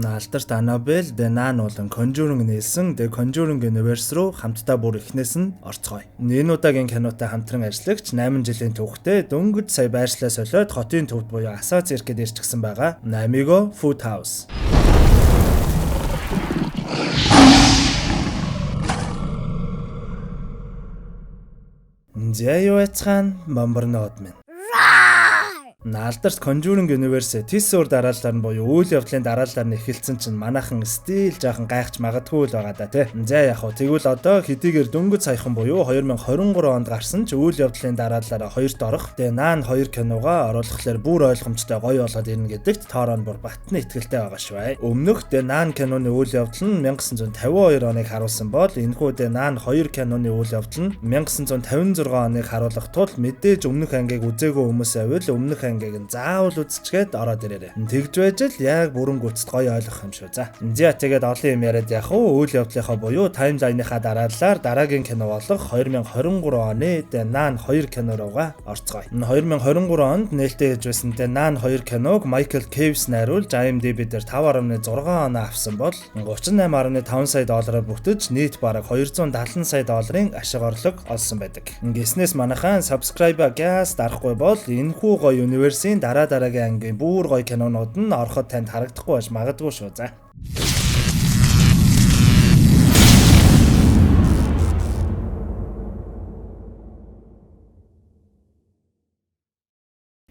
Алдарт Annabelle The Nun болон Conjuring нээсэн The Conjuring Universe руу хамтдаа бүр эхнээс нь орцгоё. Энэ удаагийн кинотой хамтран ажиллагч 8 жилийн түүхтэй дөнгөж сая байршлаа солиод хотын төвд буюу Асаа циркэд ирчихсэн байгаа. Amigo Food House. Зяёцхан бомборноод минь. Алдарт Conjuring Universe Tissur дараалал нь буюу үйл явдлын дараалал нь эхэлсэн чинь манайхан стил жаахан гайхаж магадгүй л байгаа да тий. За яг хөө тэгвэл одоо хэдийгээр дөнгөж саяхан буюу 2023 онд гарсан ч үйл явдлын дараалалаараа хоёрт орох The Nun 2 киногаа оруулахлаар бүр ойлгомжтой гоё болоод ирнэ гэдэгт тоорон бүр батны ихтгэлтэй байгаа шүү. Өмнөх The Nun киноны үйл явдал нь 1952 оныг харуулсан бол энэхүү The Nun 2 киноны үйл явдал нь 1956 оныг харуулах тул мэдээж өмнөх ангийг үзээгүй хүмүүс авил өмнөх ангийг заавал үзчихгээд ороод ирээрэй. Тэгж байж л яг бүрэн гүцэд гоё ойлгох юм шүү. За тэгээд олон юм яриад яах вэ? Үйл явдлынхаа буюу таймлайныхаа дараалалаар дараагийн кино болох 2023 оны The Nun 2 кино руугаа орцгоё. 2023 онд нээлттэй хийж байсан The Nun 2 киног Michael Caves найруулж IMDb дээр 5.6 оноо авсан бол 38.5 сая доллараар бүтэж нийт бараг 270 сая долларын ашиг орлого олсон байдаг. Ингэснээс манайхан subscribe gas дарахгүй бол энэхүү гоё Universe-ийн дараагийн ангийн бүр гоё кинонууд нь ороход танд харагдахгүй байж магадгүй шүү. За.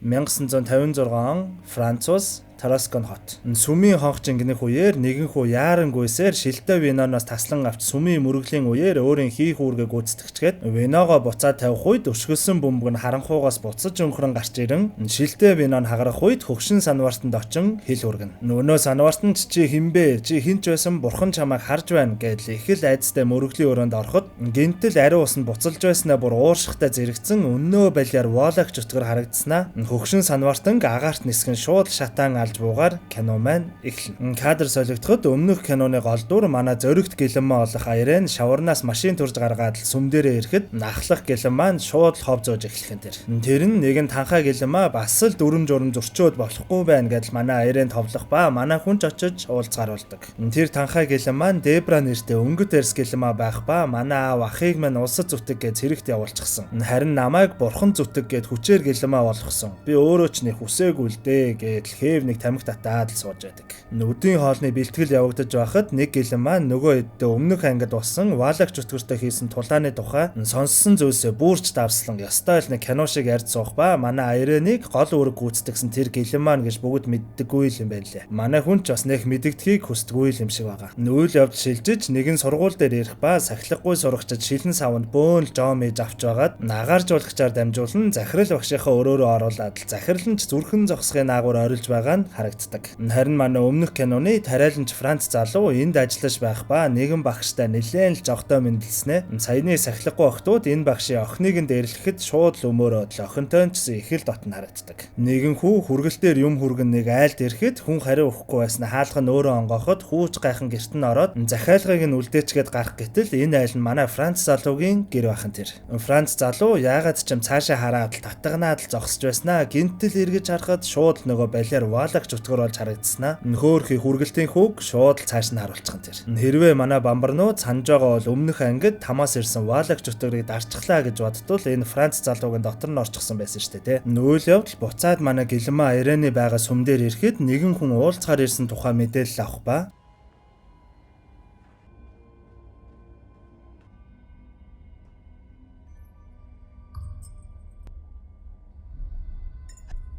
(1956 он) Француз Тараскон хот. Сүмийн хонх жингнэх үеэр нэгэн хүү яарангүйсээр шилтэй виноноос таслан авч сүмийн мөрөглийн үеэр өөрийн хий хүүргээ гүйцэтгэжгээд виногоо буцаад тавих үед өшгөлсөн бөмбөг нь харанхуугаас буцаж өнхрөн гарч ирэн шилтэй винон хагарах үед хөгшин санвартанд очин хил хүргэнэ. Нөөнөө санвартанд чи хинбэ? Чи хинч байсан бурхан чамайг харж байна гэдэл их л айдастай мөрөглийн өрөөнд ороход гинтэл ариун ус нь буцалж байснаа бүр ууршихтай зэрэгцэн өннөө балиар воолагч өтгөр харагдснаа хөгшин санвартан агаарт нисгэн шууд шатаан буугаар кино маань эхэлнэ. Кадр солигдоход өмнөх киноны гол дүр манай зөрөгт гэлэнмаа олох аярын шаварнаас машин турж гаргаад сүм дээрээ ирэхэд нахлах гэлэн маань шууд хов зөөж эхлэх юм. Тэр нь нэгэн танхаа гэлэнмаа бас л дүрм журм зөрчөөд болохгүй байна гэдэл манай аярын товлох ба манай хүн ч очиж уулзгааруулдаг. Тэр танхаа гэлэн маань Дебра нэртэй өнгөт эрс гэлэнмаа байх ба манай аав ахыг маань улсад зүтэг гэж зэрэгт явуулчихсан. Харин намайг бурхан зүтэг гэд хүчээр гэлэнмаа болгосон. Би өөрөө ч нэг хүсээгүй л дээ гэдэл Хев нэг тамхи татаад л сууж байдаг. Нүдийн хоолны бэлтгэл явагдаж байхад нэг гэлэн маань нөгөө хэддээ өмнөх ангид болсон ваалагч өтгөртөө хийсэн тулааны тухай сонссон зүйлсээ бүрч давслан ёстой л нэг кино шиг ярьж суух ба манай аярыныг гол үүрэг гүйцэтгэсэн тэр гэлэн маань гэж бүгд мэддэггүй юм байна лээ. Манай хүн ч бас нэх мэддэгдхийг хүсдэггүй юм шиг байгаа. Үйл явдал шилжиж нэгэн сургууль дээр ирэх ба сахилгагүй сурагчид шилэн савнд бөөн жом ээж авч байгаад нагаар жуулгачаар дамжуулан захирал багшийнхаа өрөөрөө оруулаад захирал нь ч зүрхэн зогсохын наагур орилж байгаа нь харагддаг. Харин манай өмнөх киноны тариаланч Франц залуу энд ажиллаж байх ба нэгэн багштай нэлээд л жогтой мэндэлснэ. Саяны сахилгагүй охтууд энэ багшийн охиныг нь дээрлэхэд шууд л өмөөрөөд л охинтой ч их л дотн харагддаг. Нэгэн хүү хүргэлтээр юм хүргэн нэг айлд ирэхэд хүн хариу өгөхгүй байснаа хаалга нь өөрөө онгооход хүүч гайхан гэрт нь ороод захиалгыг нь үлдээчгээд гарах гэтэл энэ айл нь манай Франц залуугийн гэр бахан тэр. Франц залуу яагаад ч юм цаашаа хараад л татгнаад л зогсож байснаа гинтэл эргэж харахад шууд нөгөө балиар ваалагч өтгөр болж харагдснаа нөхөөрхий хүргэлтийн хүүг шууд л цааш нь харуулчихсан тэр. Хэрвээ манай бамбарнууд санаж байгаа бол өмнөх ангид тамаас ирсэн ваалагч өтгөрийг дарчглаа гэж бодтол энэ Франц залуугийн дотор нь орчихсон байсан шүү дээ. Үйл явдал буцаад манай гэлэнмаа аяраны байгаа сүм дээр ирэхэд нэгэн хүн уулзахаар ирсэн тухай мэдээлэл авах ба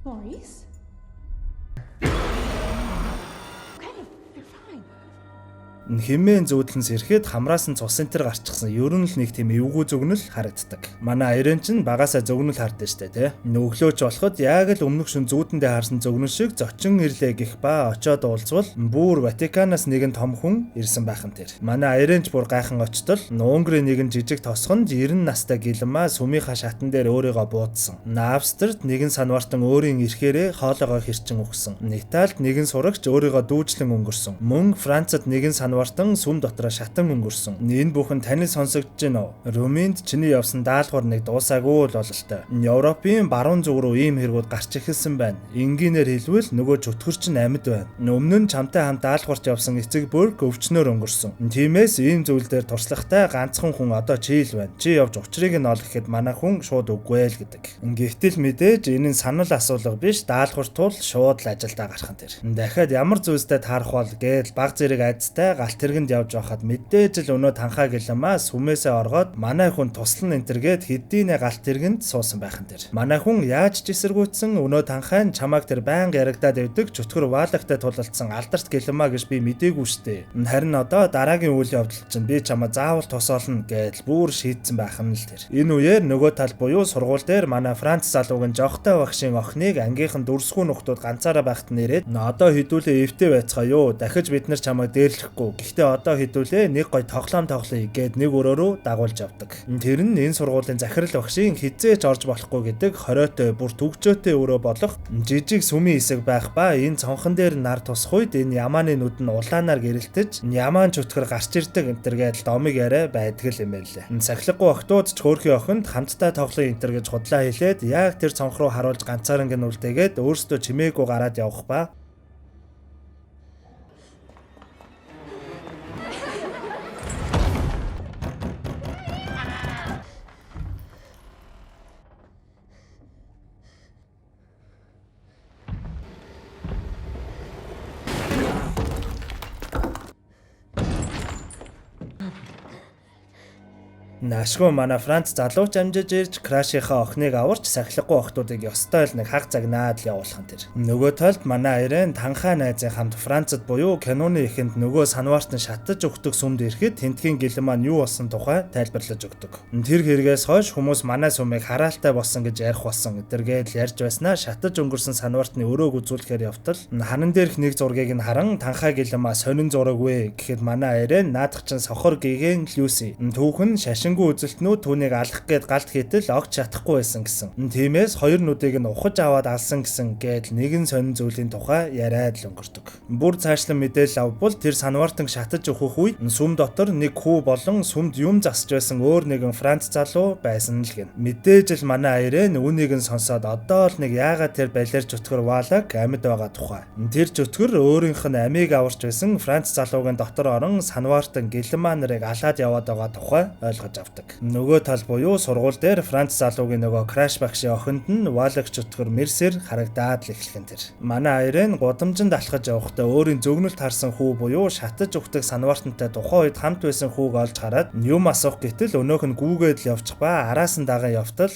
Maurice? хэмээн зүүдлэнс ирэхэд хамраас нь цус энтер гарчихсан. Ер нь л нэг тийм эвгүй зүгнэл харагддаг. Манай аярын чинь багасаа зүгнэл хардсан штэ тий. Өглөөч болоход яг л өмнөх шин зүүдэндээ харсан зүгнэл шиг зочин ирлээ гэх ба очоод уулзвал бүр Ватиканаас нэгэн том хүн ирсэн байхан тэр. Манай аярынч бүр гайхан очтол Унгарын нэгэн жижиг тосгонд 90 настай гэлэнмаа сүмийнхаа шатан дээр өөрийгөө буудсан. Австрид нэгэн санвартан өөрийн эрхээрээ хоолоогоо хэрчин өгсөн. Италид нэгэн сурагч өөрийгөө дүүжлэн өнгөрсөн. Мөн Францад нэгэн санвартан сүм дотор шатан өнгөрсөн. Энэ бүхэн танил сонсогдож байна уу? Румынд чиний явсан даалгавар нэг дуусаагүй л бололтой. Европын баруун зүг рүү ийм хэрэгүүд гарч эхэлсэн байна. Энгийнээр хэлбэл нөгөө чөтгөр чинь амьд байна. Өмнө нь чамтай хамт даалгаварт явсан эцэг бүр өвчнөр өнгөрсөн. Тиймээс ийм зүйл дээр туршлагатай ганцхан хүн одоо чи л байна. Чи явж учрыг нь ол гэхэд манай хүн шууд үгүй л гэдэг. Гэвтэл мэдээж энэ нь санал асуулга биш, даалгавар тул шууд л ажилдаа гарах нь тэр. Дахиад ямар зүйлстэй таарах бол гээл баг зэрэг айцтай галт тэргэнд явж байхад мэдээж л өнөө танхаа гэлэмаа сүмээсээ оргоод манай хүн туслан энтергээд хэдийнэ галт тэргэнд суусан байх нь тэр. Манай хүн яаж ч эсэргүүцсэн өнөө танхаа нь чамааг тэр байнга ярагдаад явдаг чөтгөр ваалагтай тулалдсан алдарт гэлэмаа гэж би мдээгүй штэ. Харин одоо дараагийн үйл явдал чинь би чамаа заавал тусаална гэж бүр шийдсэн байх нь л тэр. Энэ үеэр нөгөө тал буюу сургууль дээр манай Франц залууг нь жогтой багшийн охиныг ангийнхан дүрсгүй нөхдүүд ганцаараа байхад нэрээд одоо хідүүлээ эвтэй байцгаа юу дахиж бид нар чамайг дээрлэхгүй. Гэхдээ одоо хідүүлээ нэг гой тоглоом тоглоё гэд нэг өрөөрөө дагуулж авдаг. Тэр нь энэ сургуулийн захирал багшийн хизээч орж болохгүй гэдэг хориотой бүр төгжөөтэй өрөө болох жижиг сүмийн хэсэг байх ба энэ цонхон дээр нар тусах үед энэ ямааны нүд нь улаанаар гэрэлтэж ямаан чөтгөр гарч ирдэг энтер гэдэл домыг яриа байдаг юм байна лээ. Сахилгагүй охтууд ч хөөрхийн охинд хамтдаа тоглоё энтер гэж худлаа хэлээд яг тэр цонх руу харуулж ганцаараа гин үлдээгээд өөрсдөө чимээгүй гараад явах ба Нашгүй манай Франц залууч амжиж ирж крашийнхаа охиныг аварч сахилгагүй охтуудыг ёстой л нэг хаг загнаад л явуулах нь тэр. Нөгөө талд манай Айрен танхаа найзын хамт Францад буюу киноны эхэнд нөгөө санвартан шатаж өгдөг сүмд ирэхэд тентгийн гэлэн маань юу болсон тухай тайлбарлаж өгдөг. Тэр хэрэгээс хойш хүмүүс манай сүмийг хараалтай болсон гэж ярих болсон. Эдэргээд ярьж байснаа шатаж өнгөрсөн санвартны өрөөг үзүүлэхээр явтал ханан дээрх нэг зургийг нь харан танхаа гэлэн маа сонин зураг вэ гэхэд манай Айрен наадах чин сохор гэгэн Люси түүхэн шашин үзэлтнүүд түүнийг алах гээд галт хийтэл огт чадахгүй байсан гэсэн. Тиймээс хоёр нүдийг нь ухаж аваад алсан гэсэн гээд нэгэн сонин зүйлийн тухай яриад л өнгөрдөг. Бүр цаашлан мэдээлэл авбал тэр санвартан шатаж өгөх үед сүм дотор нэг хүү болон сүмд юм засж байсан өөр нэгэн Франц залуу байсан л гин. Мэдээж л манай Айрен үүнийг нь сонсоод одоо л нэг яагаад тэр балер чөтгөр ваалаг амьд байгаа тухай. Тэр чөтгөр өөрийнх нь амийг аварч байсан Франц залуугийн дотор орон санвартан гэлэмаа нарыг алаад яваад байгаа тухай ойлгож авдаг. Нөгөө тал буюу сургууль дээр Франц залуугийн нөгөө краш багшийн охинд нь ваалаг чөтгөр мерсер харагдаад л эхлэх нь тэр. Манай Айрен гудамжинд алхаж явахдаа өөрийн зөгнөлт харсан хүү буюу шатаж өгдөг санвартантай тухайн үед хамт байсан хүүг олж хараад юм асуух гэтэл өнөөх нь гүүгээд л явчих ба араас нь дагаа явтал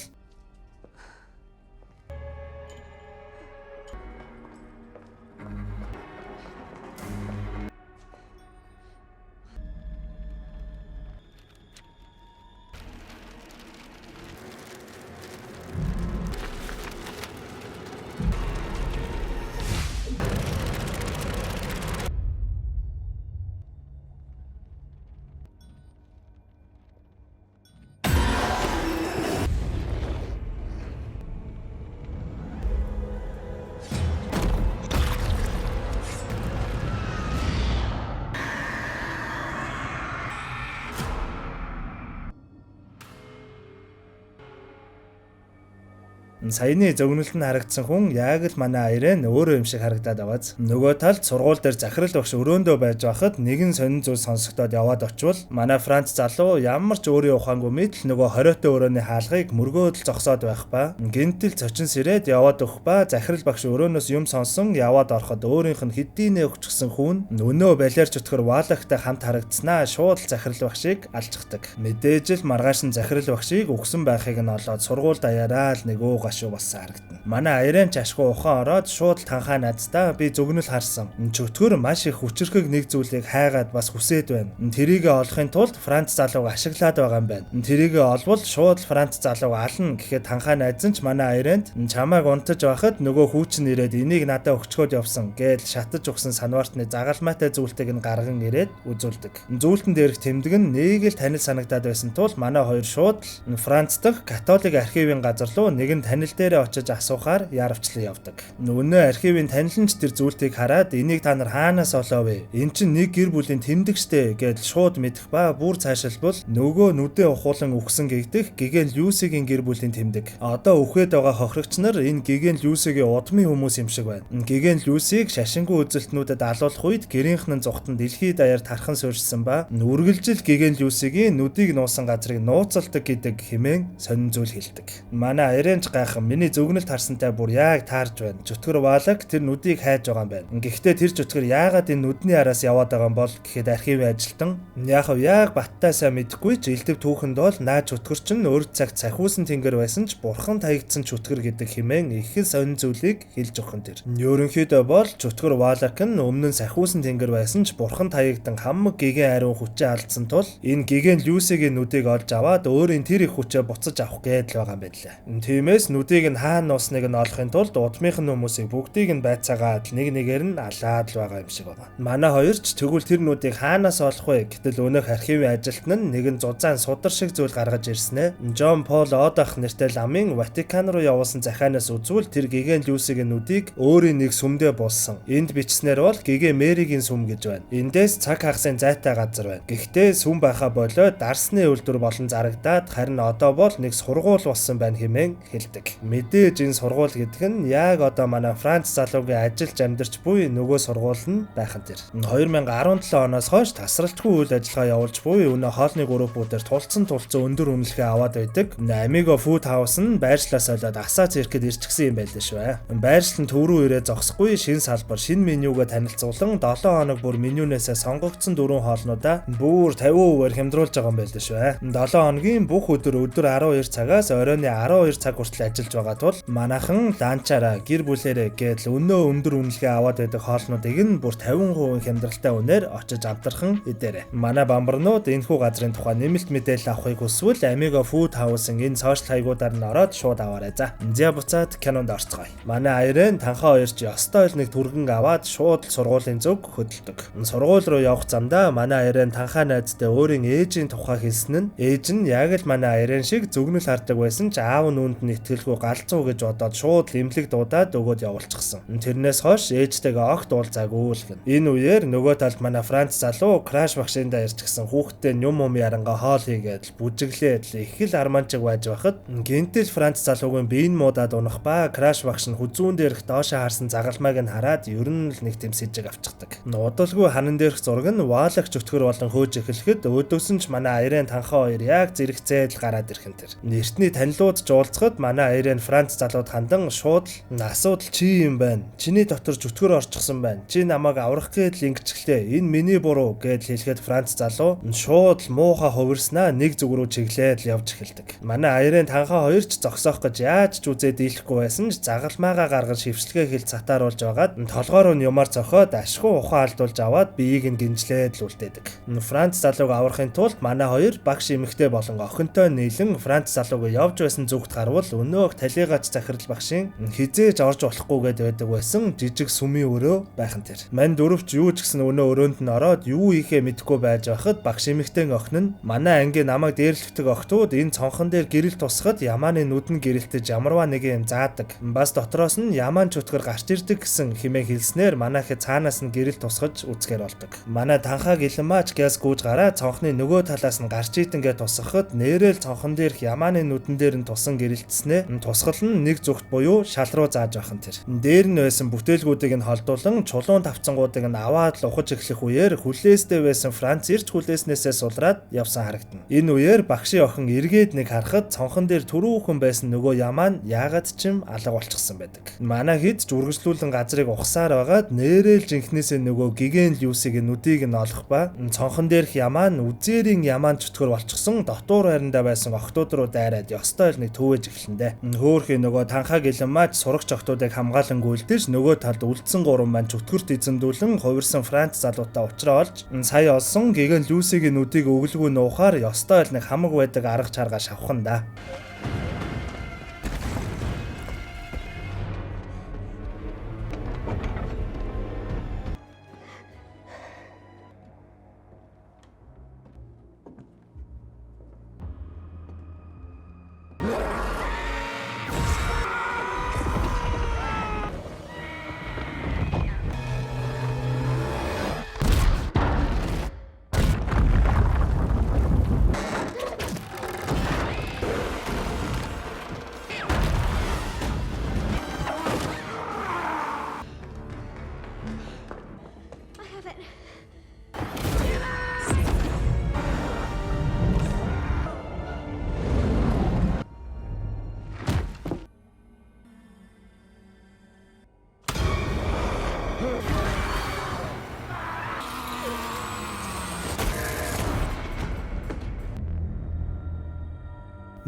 саяны зөгнөлт нь харагдсан хүн яг л манай Айрен өөрөө юм шиг харагдаад байгааз. Нөгөө талд сургууль дээр захирал багш өрөөндөө байж байхад нэгэн сонин зүйл сонсогдоод яваад очивол манай Франц залуу ямар ч өөрийн ухаангүй мэтэл нөгөө хориотой өрөөний хаалгыг мөргөөд л зогсоод байх ба гинтэл цочин сэрээд яваад өгөх ба захирал багш өрөөнөөс юм сонсон яваад ороход өөрийнх нь хэдийнэ өвчгсөн хүн өнөө балер чөтгөр ваалагтай хамт харагдснаа шууд захирал багшийг алжчихдаг. Мэдээж л маргааш нь захирал багшийг өгсөн байхыг нь олоод сургууль даяараа л нэг уугаш шүү болсон харагдана. Манай Айрен ч ашгүй ухаан ороод шууд танхаа найздаа би зөгнөл харсан. Чөтгөр маш их хүчрхэг нэг зүйлийг хайгаад бас хүсээд байна. Тэрийг олохын тулд Франц залууг ашиглаад байгаа юм байна. Тэрийг олвол шууд Франц залууг ална гэхэд танхаа найз нь ч манай Айрент чамайг унтаж байхад нөгөө хүүч нь ирээд энийг надад өгчгөөд явсан гэж шатаж өгсөн санвартны загалмайтай зүйлтийг нь гарган ирээд үзүүлдэг. Зүйлтэн дээрх тэмдэг нь нэг л танил санагдаад байсан тул манай хоёр шууд Франц дахь католик архивын газар руу нэгэн танил дээрээ очиж асуухаар яарвчлан явдаг. Өнөө архивын таниланч тэр зүйлтийг хараад энийг та нар хаанаас олоо вэ? Эн чинь нэг гэр бүлийн тэмдэгчтэй гэдэл шууд мэдэх ба бүр цаашилбал нөгөө нүдээ ухуулан үхсэн гэгдэх Гиген Люсигийн гэр бүлийн тэмдэг. Одоо үхээд байгаа хохирогч нар энэ Гиген Люсигийн удмын хүмүүс юм шиг байна. Гиген Люсиг шашингүй үзэлтнүүдэд алуулах үед гэрийнхэн зүгтэн дэлхийд даяар тархан суурьшсан ба үргэлжил Гиген Люсигийн нүдийг нуусан газрыг нууцалдаг гэдэг хэмээн сонин зүйл хэлдэг. Манай Айренч гайхан миний зөвгнөлт харсантай бүр яг таарж байна. Чөтгөр Валак тэр нүдийг хайж байгаа юм байна. Гэхдээ тэр чөтгөр яагаад энэ нүдний араас яваад байгаа юм бол гэхэд архивын ажилтан яг баттаасаа мэдэхгүй ч элдв түүхэнд бол наа чөтгөр чинь өөр цагт сахиусан тэнгэр байсан ч бурхан таягдсан чөтгөр гэдэг хэмээн их сонин зүйлийг хэлж өгөн тэр. Ерөнхийдөө бол чөтгөр Валак нь өмнө нь сахиусан тэнгэр байсан ч бурхан таягдан хамаг Гиген ариун хүчээ алдсан тул энэ Гиген Люсигийн нүдийг олж аваад өөрийн тэр их хүчээ буцаж авах гэдэл байгаа юм байна лээ. Тиймээс нүдийг нь хаана нуусныг нь олохын тулд удмынх нь хүмүүсийг бүгдийг нь байцаагаад нэг нэгээр нь алаад л байгаа юм шиг байна. Манай хоёр ч тэгвэл тэр нүдийг хаанаас олох вэ гэтэл өнөөх архивын ажилтан нь нэгэн зузаан судар шиг зүйл гаргаж ирснэ. Жон Пол Одах нэртэй ламын Ватикан руу явуулсан захианаас үзвэл тэр Гиген Люсигийн нүдийг өөрийн нэг сүмдээ булсан. Энд бичснээр бол Гиген Мэригийн сүм гэж байна. Эндээс цаг хагасын зайтай газар байна. Гэхдээ сүм байхаа болоод дарсны үйлдвэр болон зарагдаад харин одоо бол нэг сургууль болсон байна хэмээн хэлдэг. Мэдээж энэ сургууль гэдэг нь яг одоо манай Франц залуугийн ажиллаж амьдарч буй нөгөө сургууль нь байхан тэр. 2017 оноос хойш тасралтгүй үйл ажиллагаа явуулж буй өнөө хоолны группүүдээр тулцсан өндөр үнэлгээ аваад байдаг. Amigo Food House нь байршлаас олоод асаа циркэд ирчихсэн юм байл л шүү. Байршил нь төв рүү ирээ зогсохгүй шин салбар шин менюгээ танилцуулан 7 хоног бүр менюнээсээ сонгогдсон 4 хоолнуудаа бүр 50%-аар хямдруулж байгаа юм байл л шүү. 7 хоногийн бүх өдөр 12 цагаас оройн 12 цаг хүртэл ажиллаж байгаа тул манайхан ланчаараа гэр бүлээрээ гэдэл өнөө өндөр үнэлгээ аваад байдаг хоолнуудыг нь бүр 50% хямдралтай үнээр очиж амтрахын идээрэй. Манай бамбарнууд энэхүү газрын тухай нэмэлт мэдээлэл авахыг хүсвэл Amigo Food House-ын энэ сошиал хаягуудаар нь ороод шууд аваарай за. Зя буцаад кинонд орцгоё. Манай Айрен танхаа хоёр ч ёстой л нэг түргэн аваад шууд сургуулийн зүг хөдөлдөг. Сургууль руу явах замдаа манай Айрен танхаа найзтай өөрийн ээжийн тухай хэлсэн нь ээж нь яг л манай Айрен шиг зүгнэл хардаг байсан ч аав нь үүнд нь итгэлгүй галзуу гэж бодоод шууд лимлэг дуудаад өгөөд явуулчихсан. Тэрнээс хойш ээжтэйгээ огт уулзаагүй л гэн. Энэ үеэр нөгөө талд манай Франц залуу краш машинда ирчихсэн хүүхдтэй юм ярангаа хоол хийгээд бүжиглээд их л арманчиг байж байхад гинтэл Франц залуугийн биеийн муудаад унах ба краш багш нь хүзүүн дээрх доошоо харсан загалмайг нь хараад ер нь л нэг тийм сэжиг авчихдаг. Удалгүй ханан дээрх зураг нь Валак чөтгөр болон хөөж эхлэхэд өөдөөсөн ч манай Айрен танхаа хоёр яг зэрэгцээд л гараад ирхэн тэр. Эртний танилууд жуулцахад манай Айрен Франц залууд хандан шууд асуудал чи юм байна. Чиний дотор чөтгөр орчихсон байна. Чи намайг аврах гээд л ингэчглээ. Энэ миний буруу гэдэл хэлэхэд Франц залуу шууд муухай хувирснаа нэг зүг рүү чиглээд л явж эхэлдэг. Манай Айрен танхаа хоёр ч зогсоох гэж яаж ч үзээд дийлэхгүй байсан ч загалмайгаа гаргаж хөвчлэгээ хэлж цатааруулж байгаад толгоор нь юмар цохоод ашгүй ухаан алдуулж аваад биеийг нь гинжлээд л үлдээдэг. Франц залууг аврахын тулд манай хоёр багш эмэгтэй болон охинтой нийлэн Франц залууг явж байсан зүгт гарвал өнөөх талигач захирал багшийн хизээж орж болохгүйгээд байдаг байсан жижиг сүмийн өрөө байхан тэр. Мань дөрөвч юу ч гэсэн өнөө өрөөнд нь ороод юу хийхээ мэдэхгүй байж байхад багш эмэгтэй охин нь манай ангийн намайг дээрлэгдэг охтууд энэ цонхон дээр гэрэл тусахад ямааны нүдэн гэрэлтэж ямарваа нэг юм заадаг. Бас дотроос нь ямаан чөтгөр гарч ирдэг гэсэн хэмээн хэлснээр манайхад цаанаас нь гэрэл тусгаж үзгээр болдог. Манай танхаа гэлэмаач гяс гүйж гараа цонхны нөгөө талаас нь гарч идэнгээ тусахад нэрэл цонхон дээрх ямааны нүдэн дээр нь тусан гэрэлтснээ тусгал нь нэг зүгт буюу шал руу зааж байхан тэр. Дээр нь байсан бүтээлгүүдийг нь холдуулан чулуун тавцангуудыг нь аваад л ухаж эхлэх үеэр хүлээстэй байсан Франц ирж хүлээснээсээ сулраад явсан харагдана. Энэ үеэр багшийн охин эргээд нэг харахад цонхон дээр түрүүхэн байсан нөгөө ямаа нь яагаад ч юм алга болчихсон байдаг. Манай хэд ч үргэлжлүүлэн газрыг ухсаар байгаад нэрэл жинхнээсээ нөгөө Гиген Люсигийн нүдийг нь олох ба цонхон дээрх ямаа нь үзээрийн ямаан чөтгөр болчихсон дотуур байрандаа байсан охтууд руу дайраад ёстой л нэг төвөөж эхлэндэ. Хөөхий нөгөө танхаа гэлэмаач сурагч охтуудыг хамгаалan гүйлдэж нөгөө талд үлдсэн гурван маань чөтгөрт эзэмдүүлэн хувирсан Франц залуутай уулзраа олж сая олсон Гиген Люсигийн нүдийг өглгүй нуухаар ёстой л нэг хамаг байдаг арга чаргаа шавхан да.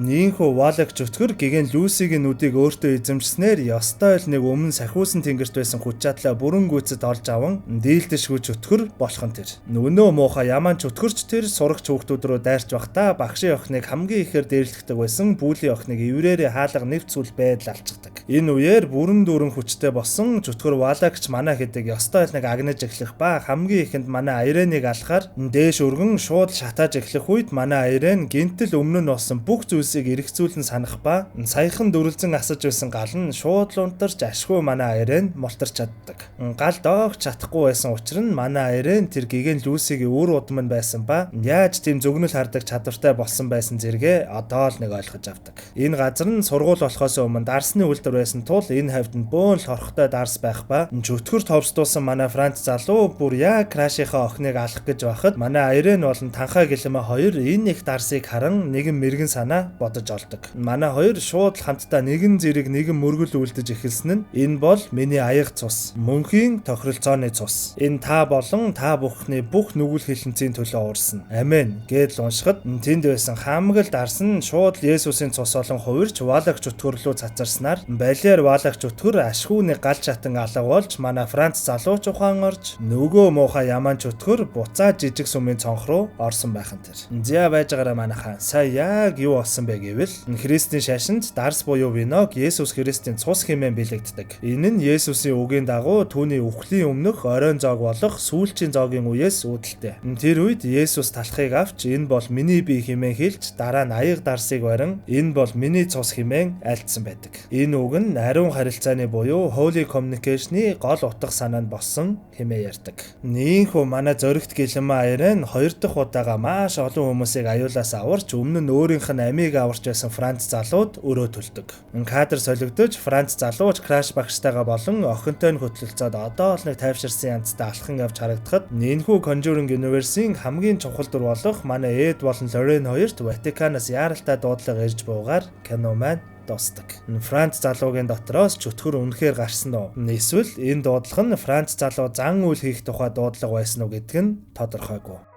Нийнхүү Валагч чөтгөр гэгэн Люсигийн нүдийг өөртөө эзэмжснээр ёстой л нэг өмнө сахиусан тэнгэрт байсан хүч чадлаа бүрэн гүйцэд олж аван дийлдэшгүй чөтгөр болох нь тэр. Өнөө муухай Яман чөтгөрч тэр сурагч хүүхдүүд рүү дайрч байхдаа багшийн охиныг хамгийн ихээр дээрлэхдэг байсан Бүлийн охиныг эврээрээ хаалга нэвцүүл байдал алчдаг. Энэ үеэр бүрэн дүүрэн хүчтэй болсон чөтгөр Валагч манай хэдэг ёстой л нэг агнаж эхлэх ба хамгийн ихэнд манай Айреныг алахаар дээш өргөн шууд шатааж эхлэх үед манай Айрен гинтэл өмнө нь болсон бүх зүйлсийг эргэцүүлэн санах ба саяхан дүрлзэн асаж байсан гал нь шууд лунтарч ашгүй манай Айрен мултарч чаддаг. Гал доогч чадахгүй байсан учраас нь манай Айрен тэр гэгэн Люсигийн үр удам нь байсан ба яаж тийм зөвгнөл хардаг чадвартай болсон байсан зэрэгэ одоо л нэг ойлгож авдаг. Энэ газар нь сургууль болохоос өмнө дарсны үйлдвэр байсан тул энэ хавьд нь бөөн л хорхтой дарс байх ба чөтгөр товсдуулсан манай Франц залуу бүр яг Крашийнхаа охиныг алах гэж байхад манай Айрен болон Танхаа гэлэмэ хоёр энэ их дарсыг харан нэгэн мэрэгэн санаа бодож олдог. Манай хоёр шууд хамтдаа нэгэн зэрэг нэгэн мөргөл үлдэж эхэлсэн нь энэ бол миний аяга цус, мөнхийн тохиролцооны цус. Энэ та болон та бүхний бүх нүгэл хилэнцийн төлөө уурсан. Амен гэж уншихад тэнд байсан хамаг л дарс нь шууд Есүсийн цус болон хувирч Валагч чөтгөрлөө цацарснаар балиар Валагч чөтгөр ашгүйний гал чатан алга болж манай Франц залууч ухаан орж нөгөө муухай Яман чөтгөр буцаа жижиг сүмийн цонх руу орсон байх нь тэр. Зя байж байгаараа манайхаа сая яг юу болсон бэ гэвэл Христийн шашинд дарс буюу виног Есүс Христийн цус хэмээн билэгддэг. Энэ нь Есүсийн үгийн дагуу түүний үхлийн өмнөх оройн зоог болох сүүлчийн зоогийн үеэс үүдэлтэй. Тэр үед Есүс талхыг авч энэ бол миний бие хэмээн хэлж дараа нь аяг дарсыг барин энэ бол миний цус хэмээн альцсан байдаг. Энэ үг нь ариун харилцааны буюу Holy Communication-ы гол утга санаанд болсон хэмээн ярьдаг. Нийнхүү манай зоригт гэлэмэ Айрен хоёр дахь удаага маш олон хүмүүсийг аюулаас аварч өмнө нь өөрийнх нь амийг аварч байсан Франц залууд өрөө төлдөг. Кадр солигдож Франц залууч Краш багштайгаа болон охинтой нь хөтлөлцөөд одоо л нэг тайвширсан янзтай алхан явж харагдахад нэнхүү Conjuring Universe-ийн хамгийн чухал дүр болох манай Эд болон Лорен хоёрт Ватиканаас яаралтай дуудлага ирж буугаар кино маань дуустдаг. Франц залуугийн дотроос чөтгөр үнэхээр гарсан уу? Эсвэл энэ дуудлага нь Франц залуу зан үйл хийх тухай дуудлага байсан уу гэдг нь тодорхойгүй.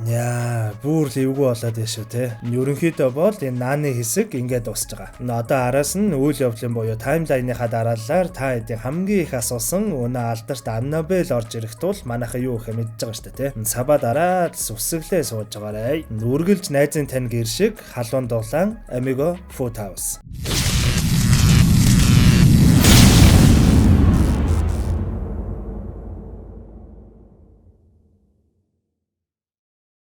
Яа, бүр лэвгүй болоод байна шүү те. Ерөнхийдөө бол энэ нааны хэсэг ингээд дуусж байгаа. Одоо араас нь үйл явдлын буюу таймлайныхаа дараалалаар та хэдийн хамгийн их асуусан өнөө алдарт Аннабель орж ирэх тул манайхаа юу ихэ мэдж байгаа шүү те. Сабаа дараад сүсгэлээ сууж байгаарай. Үргэлж найзын тань гэр шиг халуун дулаан Amigo Food House.